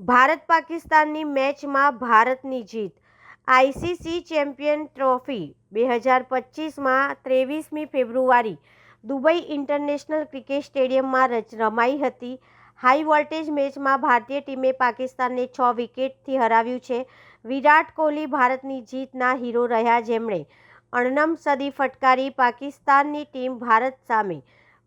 ભારત પાકિસ્તાનની મેચમાં ભારતની જીત. આઈસીસી ચેમ્પિયન ટ્રોફી 2025માં 23મી ફેબ્રુઆરી દુબઈ ઇન્ટરનેશનલ ક્રિકેટ સ્ટેડિયમમાં રમાઈ હતી. હાઈ વોલ્ટેજ મેચમાં ભારતીય ટીમે પાકિસ્તાનને 6 વિકેટથી હરાવ્યું છે. વિરાટ કોહલી ભારતની જીતના હીરો રહ્યા, જેમણે અણનમ સદી ફટકારી. પાકિસ્તાનની ટીમ ભારત સામે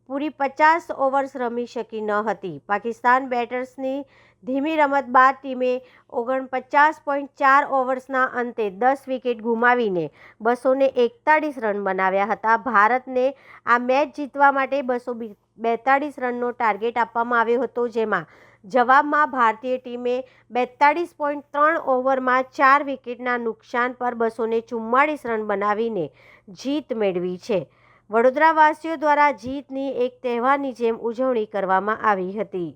પૂરી 50 ઓવર્સ રમી શકી ન હતી. પાકિસ્તાન બેટર્સની ધીમી રમત બાદ ટીમે 49.4 ઓવર્સના અંતે 10 વિકેટ ગુમાવીને 241 રન બનાવ્યા હતા. ભારતને આ મેચ જીતવા માટે 242 રનનો ટાર્ગેટ આપવામાં આવ્યો હતો, જેમાં જવાબમાં ભારતીય ટીમે 42.3 ઓવરમાં 4 વિકેટના નુકસાન પર 244 રન બનાવીને જીત મેળવી છે. વડોદરાવાસીઓ દ્વારા જીતની એક તહેવારની જેમ ઉજવણી કરવામાં આવી હતી.